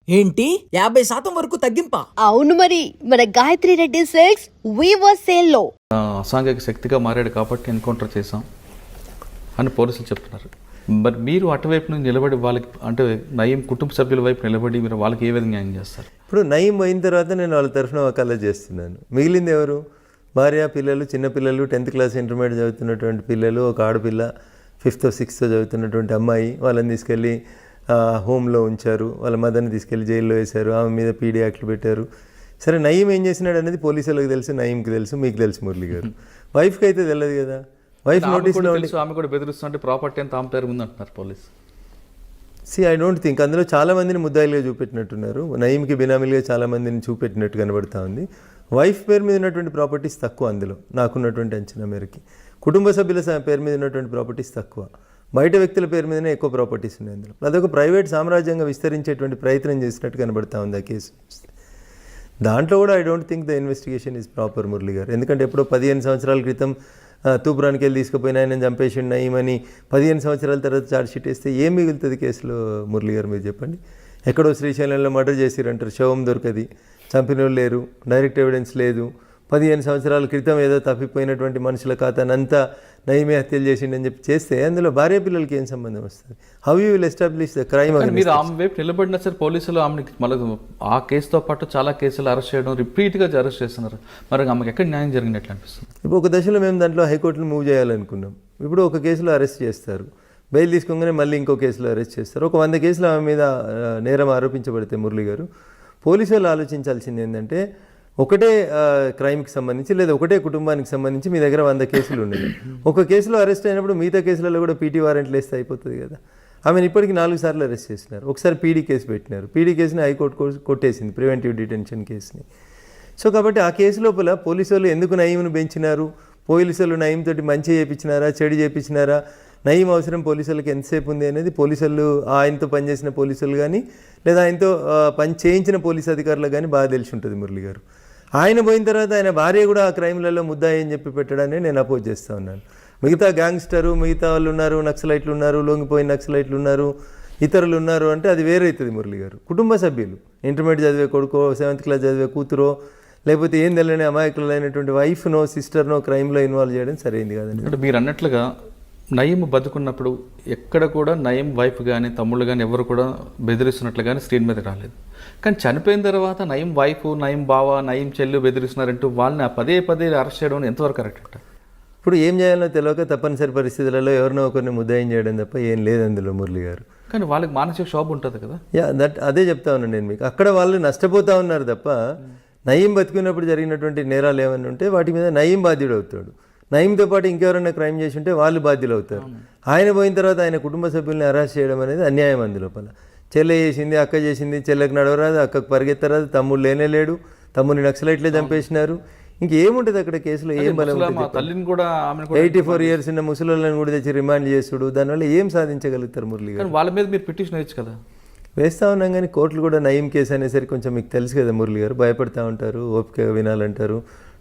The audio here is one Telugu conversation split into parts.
ఏంటి 50% వరకు తగ్గింపా? అవును మరి మన Gayatri Reddy silks weaver sale లో అసాంఘిక శక్తిగా మారాడు కాబట్టి ఎన్కౌంటర్ చేశాం అని పోలీసులు చెప్తున్నారు. మరి మీరు అటువైపు నుంచి నిలబడి వాళ్ళకి అంటే నయీం కుటుంబ సభ్యుల వైపు నిలబడి మీరు వాళ్ళకి ఏ విధంగా న్యాయం చేస్తారు? ఇప్పుడు నయీం అయిన తర్వాత నేను వాళ్ళ తరఫున వకాలా చేస్తున్నాను. మిగిలింది ఎవరు? భార్య, పిల్లలు, చిన్నపిల్లలు, 10th క్లాస్ ఇంటర్మీడియట్ చదువుతున్నటువంటి పిల్లలు, ఒక ఆడపిల్ల 5th 6th చదువుతున్నటువంటి అమ్మాయి. వాళ్ళని తీసుకెళ్ళి హోమ్లో ఉంచారు. వాళ్ళ మదర్ని తీసుకెళ్ళి జైల్లో వేశారు. ఆమె మీద పీడీ యాక్ట్లు పెట్టారు. సరే, నయీం ఏం చేసినాడు అనేది పోలీసులకు తెలుసు, నయీంకి తెలుసు, మీకు తెలుసు మురళి గారు. వైఫ్కి అయితే తెలియదు కదా. వైఫ్ నోటీస్లో ఆమె కూడా బెదిరిస్తుంటే ప్రాపర్టీ అంతా ఆమె పేరు ఉందంటున్నారు పోలీసు. ఐ డోంట్ థింక్ అందులో చాలామందిని ముద్దాయిలుగా చూపెట్టినట్టున్నారు. నయీంకి బినామీలుగా చాలామందిని చూపెట్టినట్టు కనబడతా ఉంది. వైఫ్ పేరు మీద ఉన్నటువంటి ప్రాపర్టీస్ తక్కువ, అందులో నాకున్నటువంటి అంచనా మేరకి. కుటుంబ సభ్యుల పేరు మీద ఉన్నటువంటి ప్రాపర్టీస్ తక్కువ, బయట వ్యక్తుల పేరు మీదనే ఎక్కువ ప్రాపర్టీస్ ఉన్నాయి అందులో. అదొక ప్రైవేట్ సామ్రాజ్యంగా విస్తరించేటువంటి ప్రయత్నం చేసినట్టు కనబడతా ఉంది ఆ కేసు. దాంట్లో కూడా I don't think the investigation is proper Murali గారు. ఎందుకంటే ఎప్పుడో 15 సంవత్సరాల క్రితం తూపురానికి వెళ్ళి తీసుకుపోయినా ఆయన చంపేసిండు నయీమని 15 సంవత్సరాల తర్వాత ఛార్జ్షీట్ వేస్తే ఏం మిగులుతుంది కేసులో మురళి గారు? మీరు చెప్పండి. ఎక్కడో శ్రీశైలంలో మర్డర్ చేసిరంటారు, శవం దొరకది, చంపిన వాళ్ళు లేరు, డైరెక్ట్ ఎవిడెన్స్ లేదు. 15 సంవత్సరాల క్రితం ఏదో తప్పిపోయినటువంటి మనుషుల ఖాతానంతా నయీమే హత్యలు చేసిండని చెప్పి చేస్తే అందులో భార్య పిల్లలకి ఏం సంబంధం వస్తుంది? How you will establish the crime? మీరు ఆమె వైపు నిలబడినా సరే పోలీసులు ఆమెకి మళ్ళీ ఆ కేసుతో పాటు చాలా కేసులు అరెస్ట్ చేయడం, రిపీట్గా అరెస్ట్ చేస్తున్నారు. మరి ఆమెకి ఎక్కడ న్యాయం జరిగినట్లు అనిపిస్తుంది? ఇప్పుడు ఒక దశలో మేము దాంట్లో హైకోర్టును మూవ్ చేయాలనుకున్నాం. ఇప్పుడు ఒక కేసులో అరెస్ట్ చేస్తారు, బెయిల్ తీసుకోగానే మళ్ళీ ఇంకో కేసులో అరెస్ట్ చేస్తారు. ఒక 100 కేసులు ఆమె మీద నేరం ఆరోపించబడితే మురళి గారు, పోలీసు వాళ్ళు ఆలోచించాల్సింది ఏంటంటే ఒకటే క్రైమ్కి సంబంధించి లేదా ఒకటే కుటుంబానికి సంబంధించి మీ దగ్గర 100 కేసులు ఉన్నాయి. ఒక కేసులో అరెస్ట్ అయినప్పుడు మిగతా కేసులలో కూడా పీటీ వారెంట్లు వేస్తే అయిపోతుంది కదా. ఆమెను ఇప్పటికి 4 సార్లు అరెస్ట్ చేసినారు. ఒకసారి పీడీ కేసు పెట్టినారు. పీడీ కేసుని హైకోర్టు కొట్టేసింది, ప్రివెంటివ్ డిటెన్షన్ కేసుని. సో కాబట్టి ఆ కేసు లోపల పోలీసు వాళ్ళు ఎందుకు నయీంను పెంచినారు, పోలీసులు నయీం తోటి మంచి చేయించినారా, చెడు చేయించినారా, నయీం అవసరం పోలీసులకు ఎంతసేపు ఉంది అనేది పోలీసులు, ఆయనతో పనిచేసిన పోలీసులు కానీ లేదా ఆయనతో పని చేయించిన పోలీసు అధికారులకు కానీ బాగా తెలిసి ఉంటుంది మురళి గారు. ఆయన పోయిన తర్వాత ఆయన భార్య కూడా ఆ క్రైమ్లలో ముద్దాయి అని చెప్పి పెట్టడాన్ని నేను అపోజ్ చేస్తూ ఉన్నాను. మిగతా గ్యాంగ్స్టరు, మిగతా వాళ్ళు ఉన్నారు, నక్సలైట్లు ఉన్నారు, లొంగిపోయిన నక్సలైట్లు ఉన్నారు, ఇతరులు ఉన్నారు అంటే అది వేరే అవుతుంది మురళి గారు. కుటుంబ సభ్యులు, ఇంటర్మీడియట్ చదివే కొడుకో, 7th క్లాస్ చదివే కూతురో, లేకపోతే ఏం తెలియని అమాయకులైనటువంటి వైఫ్నో సిస్టర్నో క్రైమ్లో ఇన్వాల్వ్ చేయడం సరైంది కాదండి. అంటే మీరు అన్నట్లుగా నయీం బతుకున్నప్పుడు ఎక్కడ కూడా నయీం వైఫ్ కానీ తమ్ముళ్ళు కానీ ఎవరు కూడా బెదిరిస్తున్నట్లు కానీ స్క్రీన్ మీద రాలేదు. కానీ చనిపోయిన తర్వాత నయీం వైఫ్, నయీం బావ, నయీం చెల్లు బెదిరిస్తున్నారంటూ వాళ్ళని పదే పదే అరెస్ట్ చేయడం ఎంతవరకు కరెక్ట్ అంట? ఇప్పుడు ఏం చేయాలో తెలియక తప్పనిసరి పరిస్థితులలో ఎవరినో ఒకరిని ముద్దాయం చేయడం తప్ప ఏం లేదు అందులో మురళి గారు. కానీ వాళ్ళకి మానసిక క్షోభ ఉంటుంది కదా. అదే చెప్తా ఉన్నాను నేను మీకు. అక్కడ వాళ్ళు నష్టపోతూ ఉన్నారు తప్ప నయీం బతుకున్నప్పుడు జరిగినటువంటి నేరాలు ఏమైనా ఉంటే వాటి మీద నయీం బాధ్యుడు అవుతాడు. నయీంతో పాటు ఇంకెవరైనా క్రైమ్ చేసి ఉంటే వాళ్ళు బాధ్యులు అవుతారు. ఆయన పోయిన తర్వాత ఆయన కుటుంబ సభ్యుల్ని అరెస్ట్ చేయడం అనేది అన్యాయం. అందులోపల చెల్లె చేసింది, అక్క చేసింది, చెల్లెకి నడవరాదు, అక్కకు పరిగెత్తరాదు, తమ్ముడు లేనే లేడు, తమ్ముడిని నక్సలైట్లే చంపేసినారు. ఇంకేముంటుంది అక్కడ కేసులో? ఏం బలం? 84 years ఉన్న ముసలిని కూడా తెచ్చి రిమాండ్ చేసుడు, దానివల్ల ఏం సాధించగలుగుతారు మురళి గారు? వాళ్ళ మీద మీరు పిటిషన్ వేయచ్చు కదా. వేస్తూ ఉన్నాం కానీ కోర్టులు కూడా నయీం కేసు అనేసరికి కొంచెం మీకు తెలుసు కదా మురళి గారు, భయపడతా ఉంటారు, ఓపిక వినాలంటారు,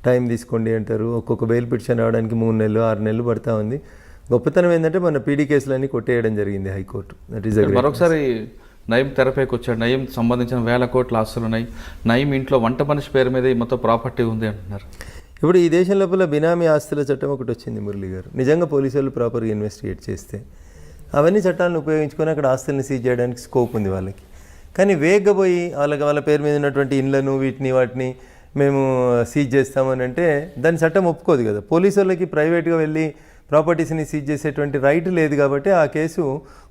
టైం తీసుకోండి అంటారు. ఒక్కొక్క బెయిల్ పిటిషన్ రావడానికి 3 నెలలు 6 నెలలు పడతా ఉంది. గొప్పతనం ఏంటంటే మన పీడీ కేసులన్నీ కొట్టేయడం జరిగింది హైకోర్టు. దట్ ఈస్ మరొకసారి నయీం తెరపైకి వచ్చాడు. నయీం సంబంధించిన 1000 కోట్ల ఆస్తులు ఉన్నాయి. నయీం ఇంట్లో వంట మనిషి పేరు మీద మొత్తం ప్రాపర్టీ ఉంది అంటున్నారు. ఇప్పుడు ఈ దేశం లోపల బినామీ ఆస్తుల చట్టం ఒకటి వచ్చింది మురళి గారు. నిజంగా పోలీసు వాళ్ళు ప్రాపర్గా ఇన్వెస్టిగేట్ చేస్తే అవన్నీ చట్టాలను ఉపయోగించుకొని అక్కడ ఆస్తుల్ని సీజ్ చేయడానికి స్కోప్ ఉంది వాళ్ళకి. కానీ వేగగా పోయి వాళ్ళ పేరు మీద ఉన్నటువంటి ఇండ్లను వాటిని మేము సీజ్ చేస్తామని అంటే దాని చట్టం ఒప్పుకోదు కదా. పోలీసు వాళ్ళకి ప్రైవేట్గా వెళ్ళి ప్రాపర్టీస్ని సీజ్ చేసేటువంటి రైట్ లేదు కాబట్టి ఆ కేసు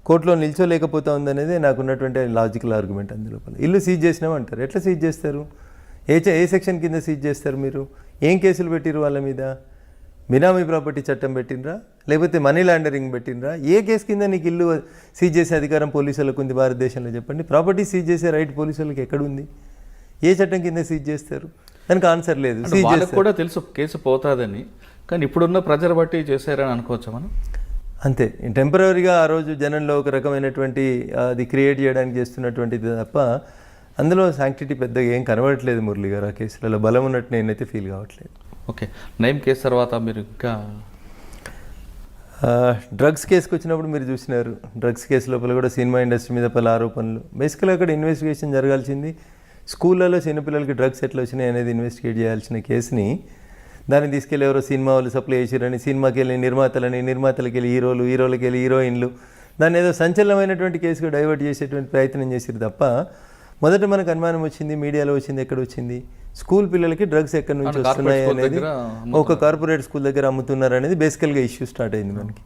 కోర్టులో నిల్చోలేకపోతా ఉందనేది నాకున్నటువంటి లాజికల్ ఆర్గ్యుమెంట్. అందులోపల ఇల్లు సీజ్ చేసినామంటారు, ఎట్లా సీజ్ చేస్తారు? ఏ సెక్షన్ కింద సీజ్ చేస్తారు? మీరు ఏం కేసులు పెట్టిరు వాళ్ళ మీద? బినామీ ప్రాపర్టీ చట్టం పెట్టినరా, లేకపోతే మనీ లాండరింగ్ పెట్టినరా? ఏ కేసు కింద నీకు ఇల్లు సీజ్ చేసే అధికారం పోలీసులకు ఉంది భారతదేశంలో? చెప్పండి. ప్రాపర్టీ సీజ్ చేసే రైట్ పోలీసులకు ఎక్కడుంది? ఏ చట్టం కింద సీజ్ చేస్తారు? దానికి ఆన్సర్ లేదు. వాళ్ళకి కూడా తెలుసు కేసు పోతాదని, కానీ ఇప్పుడున్న ప్రజలు బట్టి చేశారని అనుకోవచ్చా మనం? అంతే, టెంపరీగా ఆ రోజు జనంలో ఒక రకమైనటువంటి అది క్రియేట్ చేయడానికి చేస్తున్నటువంటిది తప్ప అందులో శాంక్టిటీ పెద్దగా ఏం కనబడట్లేదు మురళి గారు. ఆ కేసులలో బలం ఉన్నట్టు నేనైతే ఫీల్ కావట్లేదు. ఓకే, నయీం కేసు తర్వాత మీరు ఇంకా డ్రగ్స్ కేసుకు వచ్చినప్పుడు మీరు చూసినారు, డ్రగ్స్ కేసు లోపల కూడా సినిమా ఇండస్ట్రీ మీద పలు ఆరోపణలు. బేసికల్గా అక్కడ ఇన్వెస్టిగేషన్ జరగాల్సింది స్కూళ్ళలో చిన్నపిల్లలకి డ్రగ్స్ ఎట్లా వచ్చినాయి అనేది ఇన్వెస్టిగేట్ చేయాల్సిన కేసుని దాన్ని తీసుకెళ్ళి ఎవరో సినిమా వాళ్ళు సప్లై చేసిరని, సినిమాకి వెళ్ళి నిర్మాతలకి వెళ్ళి హీరోలకి వెళ్ళి హీరోయిన్లు, దాన్ని ఏదో సంచలనమైనటువంటి కేసుగా డైవర్ట్ చేసేటువంటి ప్రయత్నం చేసిరు తప్ప మొదట మనకు అనుమానం వచ్చింది మీడియాలో వచ్చింది ఎక్కడ వచ్చింది, స్కూల్ పిల్లలకి డ్రగ్స్ ఎక్కడి నుంచి వస్తున్నాయి అనేది, ఒక కార్పొరేట్ స్కూల్ దగ్గర అమ్ముతున్నారు అనేది బేసికల్గా ఇష్యూ స్టార్ట్ అయింది మనకి.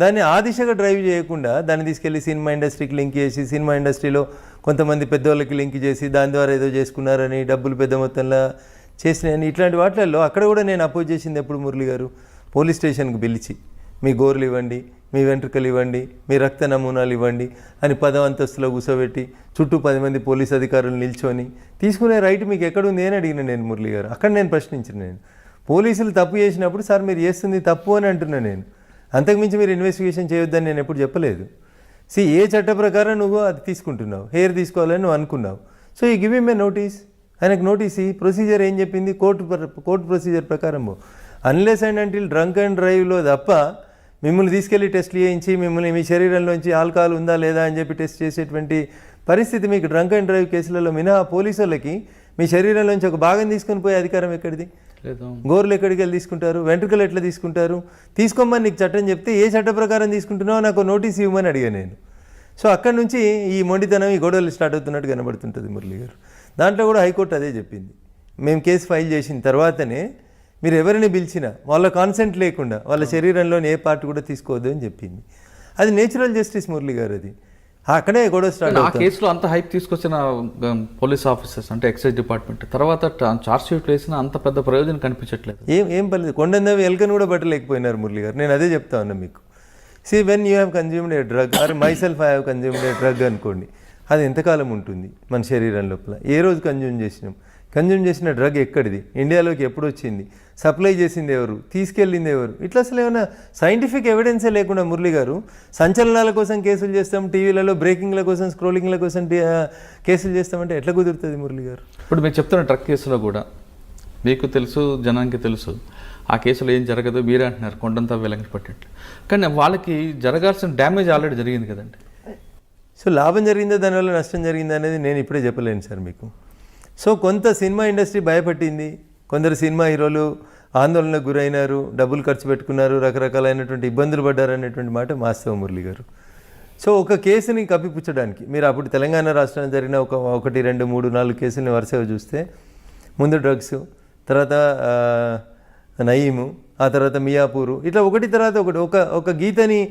దాన్ని ఆ దిశగా డ్రైవ్ చేయకుండా దాన్ని తీసుకెళ్ళి సినిమా ఇండస్ట్రీకి లింక్ చేసి, సినిమా ఇండస్ట్రీలో కొంతమంది పెద్దవాళ్ళకి లింక్ చేసి దాని ద్వారా ఏదో చేసుకున్నారని, డబ్బులు పెద్ద మొత్తంలో చేసినాయని, ఇట్లాంటి వాటిల్లో అక్కడ కూడా నేను అపోజ్ చేసింది ఎప్పుడు మురళి గారు, పోలీస్ స్టేషన్కి పిలిచి మీ గోర్లు ఇవ్వండి, మీ వెంట్రుకలు ఇవ్వండి, మీ రక్త నమూనాలు ఇవ్వండి అని 10వ అంతస్తులో కూర్చోబెట్టి చుట్టూ 10 మంది పోలీస్ అధికారులు నిల్చొని తీసుకునే రైట్ మీకు ఎక్కడుంది అని అడిగిన నేను మురళి గారు. అక్కడ నేను ప్రశ్నించిన, నేను పోలీసులు తప్పు చేసినప్పుడు సార్ మీరు చేస్తుంది తప్పు అని అంటున్నా నేను, అంతకుమించి మీరు ఇన్వెస్టిగేషన్ చేయొద్దని నేను ఎప్పుడు చెప్పలేదు. ఏ చట్ట ప్రకారం నువ్వు అది తీసుకుంటున్నావు, హెయిర్ తీసుకోవాలని నువ్వు అనుకున్నావు, సో ఈ గివ్ హిమ్ ఏ నోటీస్, ఆయనకు నోటీస్ ఈ ప్రొసీజర్ ఏం చెప్పింది కోర్టు ప్రొసీజర్ ప్రకారం unless and until drunk and డ్రైవ్లో తప్ప మిమ్మల్ని తీసుకెళ్ళి టెస్ట్లు చేయించి మిమ్మల్ని మీ శరీరంలోంచి ఆల్కహాల్ ఉందా లేదా అని చెప్పి టెస్ట్ చేసేటువంటి పరిస్థితి మీకు డ్రంక్ అండ్ డ్రైవ్ కేసులలో మినహా పోలీసు వాళ్ళకి మీ శరీరంలోంచి ఒక భాగం తీసుకొని పోయే అధికారం ఎక్కడిది? గోర్లు ఎక్కడికి వెళ్ళి తీసుకుంటారు, వెంట్రుకలు ఎట్లా తీసుకుంటారు? తీసుకోమని నీకు చట్టం చెప్తే ఏ చట్ట ప్రకారం తీసుకుంటున్నావో నాకు నోటీస్ ఇవ్వమని అడిగాను నేను. సో అక్కడి నుంచి ఈ మొండితనం, ఈ గొడవలు స్టార్ట్ అవుతున్నట్టు కనబడుతుంటుంది మురళి గారు. దాంట్లో కూడా హైకోర్టు అదే చెప్పింది, మేము కేసు ఫైల్ చేసిన తర్వాతనే మీరు ఎవరిని పిలిచినా వాళ్ళ కాన్సెంట్ లేకుండా వాళ్ళ శరీరంలోని ఏ పార్ట్ కూడా తీసుకోవద్దు అని చెప్పింది. అది నేచురల్ జస్టిస్ మురళి గారు. అది అక్కడే గొడవ స్టార్ట్ ఆ కేసులో అంత హైప్ తీసుకొచ్చిన పోలీస్ ఆఫీసర్స్ అంటే ఎక్సైజ్ డిపార్ట్మెంట్ తర్వాత చార్జ్ షీట్ వేసిన అంత పెద్ద ప్రయోజనం కనిపించట్లేదు. ఏం పర్లేదు, కొండందవి ఎలుకను కూడా బట్టలేకపోయినారు మురళి గారు. నేను అదే చెప్తా ఉన్నా మీకు. When you have consumed a drug or myself I have consumed a drug అనుకోండి, అది ఎంతకాలం ఉంటుంది మన శరీరం లోపల, ఏ రోజు కన్జ్యూమ్ చేసిన డ్రగ్ ఎక్కడిది, ఇండియాలోకి ఎప్పుడు వచ్చింది, సప్లై చేసింది ఎవరు, తీసుకెళ్ళింది ఎవరు, ఇట్లా అసలు ఏమైనా సైంటిఫిక్ ఎవిడెన్సే లేకుండా మురళి గారు సంచలనాల కోసం కేసులు చేస్తాం, టీవీలలో బ్రేకింగ్ల కోసం స్క్రోలింగ్ల కోసం కేసులు చేస్తామంటే ఎట్లా కుదురుతుంది మురళి గారు? ఇప్పుడు మీరు చెప్తున్న డ్రగ్ కేసులో కూడా మీకు తెలుసు, జనానికి తెలుసు ఆ కేసులో ఏం జరగదు, మీరే అంటున్నారు కొండంతా వెలంకి పట్టేట్లు, కానీ వాళ్ళకి జరగాల్సిన డ్యామేజ్ ఆల్రెడీ జరిగింది కదండి. సో లాభం జరిగిందా దానివల్ల నష్టం జరిగిందా అనేది నేను ఇప్పుడే చెప్పలేను సార్ మీకు. సో కొంత సినిమా ఇండస్ట్రీ భయపట్టింది, కొందరు సినిమా హీరోలు ఆందోళనకు గురైనారు, డబ్బులు ఖర్చు పెట్టుకున్నారు, రకరకాలైనటువంటి ఇబ్బందులు పడ్డారు అనేటువంటి మాట వాస్తవం మురళి గారు. సో ఒక కేసుని కప్పిపుచ్చడానికి మీరు అప్పుడు తెలంగాణ రాష్ట్రంలో జరిగిన 1, 2, 3, 4 కేసుల్ని వరుసగా చూస్తే ముందు డ్రగ్స్, తర్వాత నయీము, ఆ తర్వాత మియాపూరు, ఇట్లా ఒకటి తర్వాత ఒకటి ఒక గీతని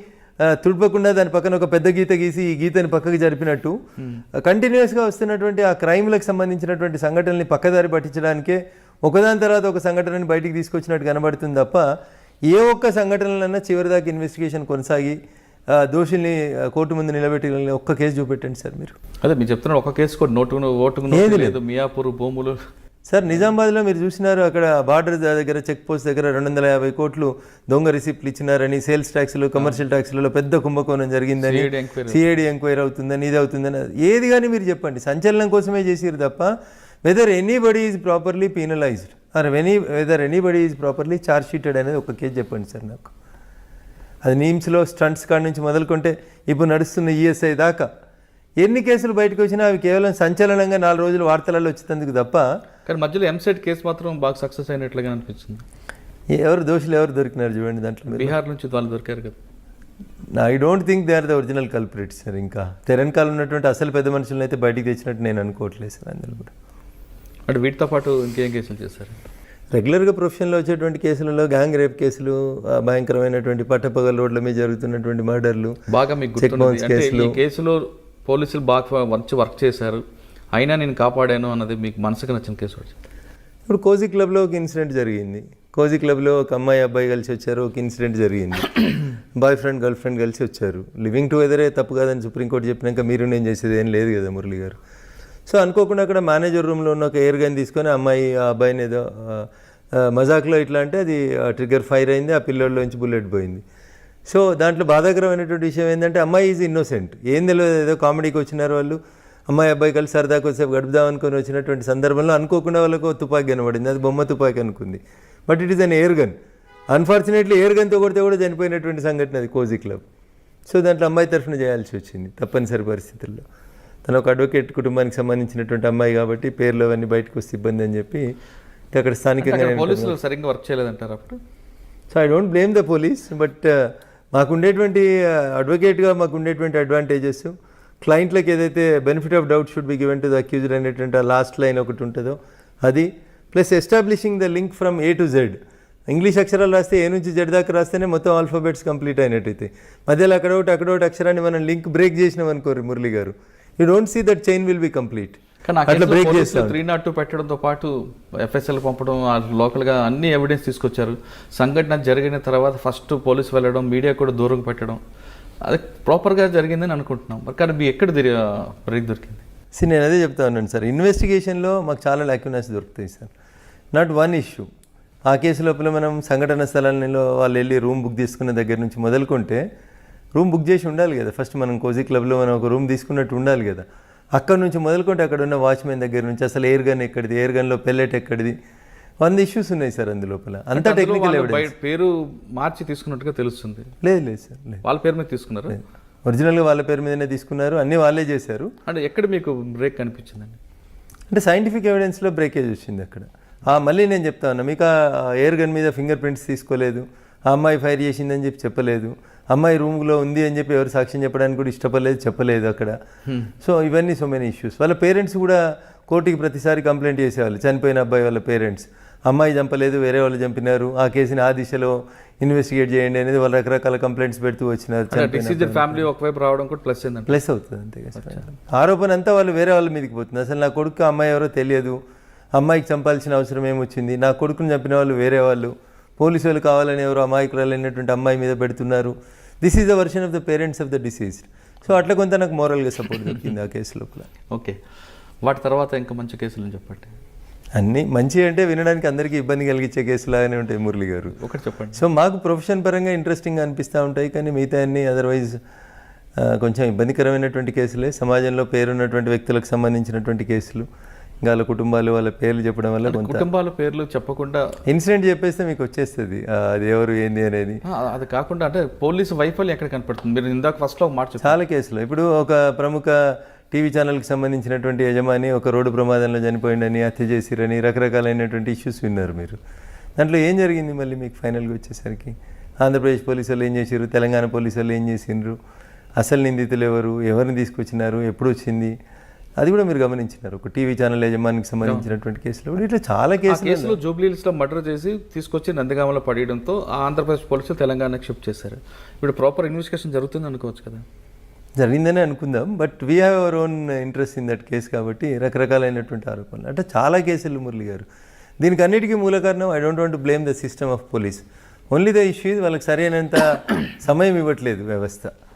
తుడపకుండా దాని పక్కన ఒక పెద్ద గీత గీసి ఈ గీతని పక్కకి జరిపినట్టు కంటిన్యూస్గా వస్తున్నటువంటి ఆ క్రైమ్లకు సంబంధించినటువంటి సంఘటనల్ని పక్కదారి పట్టించడానికే ఒకదాని తర్వాత ఒక సంఘటనని బయటికి తీసుకొచ్చినట్టు కనబడుతుంది తప్ప ఏ ఒక్క సంఘటనలన్నా చివరిదాకా ఇన్వెస్టిగేషన్ కొనసాగి దోషుల్ని కోర్టు ముందు నిలబెట్టి ఒక్క కేసు చూపెట్టండి సార్ మీరు. అదే మీరు చెప్తున్నారు ఒక కేసు కూడా ఓటుకు లేదు, మియాపూర్ భూములు సార్. నిజామాబాద్లో మీరు చూసినారు, అక్కడ బార్డర్ దగ్గర చెక్ పోస్ట్ దగ్గర 250 కోట్లు దొంగ రిసిప్ట్లు ఇచ్చినారని, సేల్స్ ట్యాక్స్లు, కమర్షియల్ ట్యాక్స్లలో పెద్ద కుంభకోణం జరిగిందని, సిఐడి ఎంక్వైరీ అవుతుందని, ఇది అవుతుందని, ఏది కానీ మీరు చెప్పండి, సంచలనం కోసమే చేసిరు తప్ప whether anybody is properly penalized or whether anybody is properly charge sheeted అనేది ఒక కేసు చెప్పండి సార్ నాకు. అది నీమ్స్లో స్టంట్స్ కాడ నుంచి మొదలుకుంటే ఇప్పుడు నడుస్తున్న ఈఎస్ఐ దాకా ఎన్ని కేసులు బయటకు వచ్చినా అవి కేవలం సంచలనంగా 4 రోజులు వార్తలలో వచ్చేందుకు తప్ప, కానీ మధ్యలో ఎంసెట్ కేసు మాత్రం బాగా సక్సెస్ అయినట్లుగా అనిపిస్తుంది. ఎవరు దోషులు ఎవరు దొరికినారు చూడండి దాంట్లో. బీహార్ నుంచి వాళ్ళు దొరికారు కదా. I don't think they are the original culprits sir. ఇంకా తెలంగాణ ఉన్నటువంటి అసలు పెద్ద మనుషులను అయితే బయటికి తెచ్చినట్టు నేను అనుకోవట్లేదు సార్. అందులో కూడా అంటే వీటితో పాటు ఇంకేం కేసులు చేశారు? రెగ్యులర్గా ప్రొఫెషన్లో వచ్చేటువంటి కేసులలో గ్యాంగ్ రేప్ కేసులు, భయంకరమైనటువంటి పట్టపగల రోడ్ల మీద జరుగుతున్నటువంటి మర్డర్లు, బాగా మీకు గుర్తున్నది అంటే ఈ కేసులో పోలీసులు బాగా మంచి వర్క్ చేశారు, అయినా నేను కాపాడాను అన్నది మీకు మనసుకు నచ్చిన కేసు వచ్చింది? ఇప్పుడు కోజీ క్లబ్లో ఒక ఇన్సిడెంట్ జరిగింది. కోజీ క్లబ్లో ఒక అమ్మాయి అబ్బాయి కలిసి వచ్చారు, ఒక ఇన్సిడెంట్ జరిగింది. బాయ్ ఫ్రెండ్ గర్ల్ ఫ్రెండ్ కలిసి వచ్చారు. లివింగ్ టుగెదరే తప్పు కాదని సుప్రీంకోర్టు చెప్పినాక మీరు నేను చేసేది ఏం లేదు కదా మురళి గారు. సో అనుకోకుండా అక్కడ మేనేజర్ రూమ్లో ఉన్న ఒక ఎయిర్ గన్ తీసుకొని అమ్మాయి ఆ అబ్బాయిని ఏదో మజాక్లో ఇట్లా అంటే అది ట్రిగ్గర్ ఫైర్ అయింది, ఆ పిల్లోడ్లోంచి బుల్లెట్ పోయింది. సో దాంట్లో బాధాకరమైనటువంటి విషయం ఏంటంటే అమ్మాయి ఈజ్ ఇన్నోసెంట్, ఏం తెలియదు, ఏదో కామెడీకి వచ్చినారు వాళ్ళు, అమ్మాయి అబ్బాయి కలిసి సరదాకు వచ్చేపు గడుపుదాం అనుకొని వచ్చినటువంటి సందర్భంలో అనుకోకుండా వాళ్ళకు తుపాకీ కనబడింది. అది బొమ్మ తుపాకీ అనుకుంది, but it is an air gun. Unfortunately air గన్తో కొడితే కూడా చనిపోయినటువంటి సంఘటన అది కోజీ క్లబ్. సో దాంట్లో అమ్మాయి తరఫున చేయాల్సి వచ్చింది తప్పనిసరి పరిస్థితుల్లో. తను ఒక అడ్వకేట్ కుటుంబానికి సంబంధించినటువంటి అమ్మాయి కాబట్టి పేర్లు అవన్నీ బయటకు వస్తే ఇబ్బంది అని చెప్పి అక్కడ స్థానికంగా పోలీసులు సరిగ్గా వర్క్ చేయలేదంటారు అప్పుడు. So I don't blame the police, but మాకుండేటువంటి అడ్వకేట్గా మాకుండేటువంటి అడ్వాంటేజెస్, క్లయింట్లకు ఏదైతే benefit of doubt should be given to the accused అనేటువంటి ఆ లాస్ట్ లైన్ ఒకటి ఉంటుందో అది, plus establishing the link from A to Z. English అక్షరాలు రాస్తే ఏ నుంచి జెడ్ దాకా రాస్తేనే మొత్తం ఆల్ఫాబెట్స్ కంప్లీట్ అయినట్టయితే మధ్యలో అక్కడొకటి అక్షరాన్ని మనం లింక్ బ్రేక్ చేసినాం అనుకోరు మురళి గారు, you don't see that chain will be complete. అట్లా బ్రేక్ చేస్తాం. 302 పెట్టడంతో పాటు ఎఫ్ఎస్ఎల్ పంపడం, లోకల్గా అన్ని ఎవిడెన్స్ తీసుకొచ్చారు. సంఘటన జరిగిన తర్వాత ఫస్ట్ పోలీసు వెళ్ళడం, మీడియా కూడా దూరం పెట్టడం, అది ప్రాపర్గా జరిగిందని అనుకుంటున్నాం. మరి కానీ మీ ఎక్కడ బ్రేక్ దొరికింది? నేను అదే చెప్తా ఉన్నాను సార్, ఇన్వెస్టిగేషన్లో మాకు చాలా లాక్యునస్ దొరుకుతాయి సార్. Not one issue. ఆ కేసు లోపల మనం సంఘటన స్థలాల్లో వాళ్ళు వెళ్ళి రూమ్ బుక్ చేసుకున్న దగ్గర నుంచి మొదలుకుంటే, రూమ్ బుక్ చేసి ఉండాలి కదా ఫస్ట్. మనం కోజీ క్లబ్లో మనం ఒక రూమ్ తీసుకున్నట్టు ఉండాలి కదా. అక్కడ నుంచి మొదలుకుంటే అక్కడ ఉన్న వాచ్మెన్ దగ్గర నుంచి అసలు ఎయిర్ గన్ ఎక్కడిది, ఎయిర్ గన్లో పెల్లెట్ ఎక్కడిది, 100 ఇష్యూస్ ఉన్నాయి సార్ అందులోపల. అంతా టెక్నికల్ ఎవిడెన్స్. పేరు మార్చి తీసుకున్నట్టుగా తెలుస్తుంది. లేదు సార్, లేదు. వాళ్ళ పేరు మీద తీసుకున్నారు. ఒరిజినల్గా వాళ్ళ పేరు మీదనే తీసుకున్నారు, అన్నీ వాళ్ళే చేశారు. అంటే ఎక్కడ మీకు బ్రేక్ కనిపించిందండి? అంటే సైంటిఫిక్ ఎవిడెన్స్లో బ్రేకేజ్ వచ్చింది అక్కడ. మళ్ళీ నేను చెప్తా ఉన్నా, మీకు ఆ ఎయిర్ గన్ మీద ఫింగర్ ప్రింట్స్ తీసుకోలేదు, ఆ అమ్మాయి ఫైర్ చేసిందని చెప్పి చెప్పలేదు, అమ్మాయి రూమ్లో ఉంది అని చెప్పి ఎవరు సాక్ష్యం చెప్పడానికి కూడా చెప్పలేదు అక్కడ. సో ఇవన్నీ సో మెనీ ఇష్యూస్. వాళ్ళ పేరెంట్స్ కూడా కోర్టుకి ప్రతిసారి కంప్లైంట్ చేసేవాళ్ళు, చనిపోయిన అబ్బాయి వాళ్ళ పేరెంట్స్. అమ్మాయి చంపలేదు, వేరే వాళ్ళు చంపినారు, ఆ కేసుని ఆ దిశలో ఇన్వెస్టిగేట్ చేయండి అనేది వాళ్ళు రకరకాల కంప్లైంట్స్ పెడుతూ వచ్చినారు. ఫ్యామిలీ ఒకవైపు రావడం కూడా ప్లస్ అవుతుంది అంతే కదా. ఆరోపణ అంతా వాళ్ళు వేరే వాళ్ళ మీదకి పోతుంది. అసలు నా కొడుకు అమ్మాయి ఎవరో తెలియదు, అమ్మాయికి చంపాల్సిన అవసరం ఏమొచ్చింది, నా కొడుకుని చంపిన వాళ్ళు వేరే వాళ్ళు, పోలీసు వాళ్ళు కావాలని ఎవరో అమాయకురాలు అయినటువంటి అమ్మాయి మీద పెడుతున్నారు. This is the version of the parents of the diseased. So అట్లా కొంత నాకు మోరల్గా సపోర్ట్ దొరికింది ఆ కేసు లోపల. ఓకే, వాటి తర్వాత ఇంకా మంచి కేసులు చెప్పండి. అన్నీ మంచి అంటే వినడానికి అందరికీ ఇబ్బంది కలిగించే కేసులాగానే ఉంటాయి మురళి గారు. ఒకటి చెప్పండి. సో మాకు ప్రొఫెషన్ పరంగా ఇంట్రెస్టింగ్గా అనిపిస్తూ ఉంటాయి, కానీ మిగతా అన్నీ అదర్వైజ్ కొంచెం ఇబ్బందికరమైనటువంటి కేసులే. సమాజంలో పేరున్నటువంటి వ్యక్తులకు సంబంధించినటువంటి కేసులు, ఇంకా వాళ్ళ కుటుంబాలు వాళ్ళ పేర్లు చెప్పడం వల్ల కొంత కుటుంబాల పేర్లు చెప్పకుండా ఇన్సిడెంట్ చెప్పేస్తే మీకు వచ్చేస్తుంది అది ఎవరు ఏంది అనేది. అది కాకుండా అంటే పోలీసు వైఫల్యం ఎక్కడ కనపడుతుంది? మీరు ఇందాక ఫస్ట్లో మాట చాలా కేసులు. ఇప్పుడు ఒక ప్రముఖ టీవీ ఛానల్కి సంబంధించినటువంటి యజమాని ఒక రోడ్డు ప్రమాదంలో చనిపోయిందని, హత్య చేసిరని, రకరకాలైనటువంటి ఇష్యూస్ విన్నారు మీరు. దాంట్లో ఏం జరిగింది మళ్ళీ మీకు ఫైనల్గా వచ్చేసరికి? ఆంధ్రప్రదేశ్ పోలీసు వాళ్ళు ఏం చేసిర్రు, తెలంగాణ పోలీసు వాళ్ళు ఏం చేసిండ్రు, అసలు నిందితులు ఎవరు, ఎవరిని తీసుకొచ్చినారు, ఎప్పుడు వచ్చింది, అది కూడా మీరు గమనించినారు. ఒక టీవీ ఛానల్ యజమానికి సంబంధించినటువంటి కేసులు ఇట్లా చాలా కేసులు. జూబ్లీహిల్స్లో మర్డర్ చేసి తీసుకొచ్చి నందిగామలో పడేయడంతో ఆంధ్రప్రదేశ్ పోలీసులు తెలంగాణకు షిఫ్ట్ చేశారు. ఇప్పుడు ప్రాపర్ ఇన్వెస్టిగేషన్ జరుగుతుంది అనుకోవచ్చు కదా? జరిగిందనే అనుకుందాం, but we have our own interest in that case కాబట్టి రకరకాలైనటువంటి ఆరోపణలు అంటే చాలా కేసులు మురళి గారు. దీనికి అన్నిటికీ మూల కారణం I don't want to blame the system of police, only the issue వాళ్ళకి సరైనంత సమయం ఇవ్వట్లేదు వ్యవస్థ.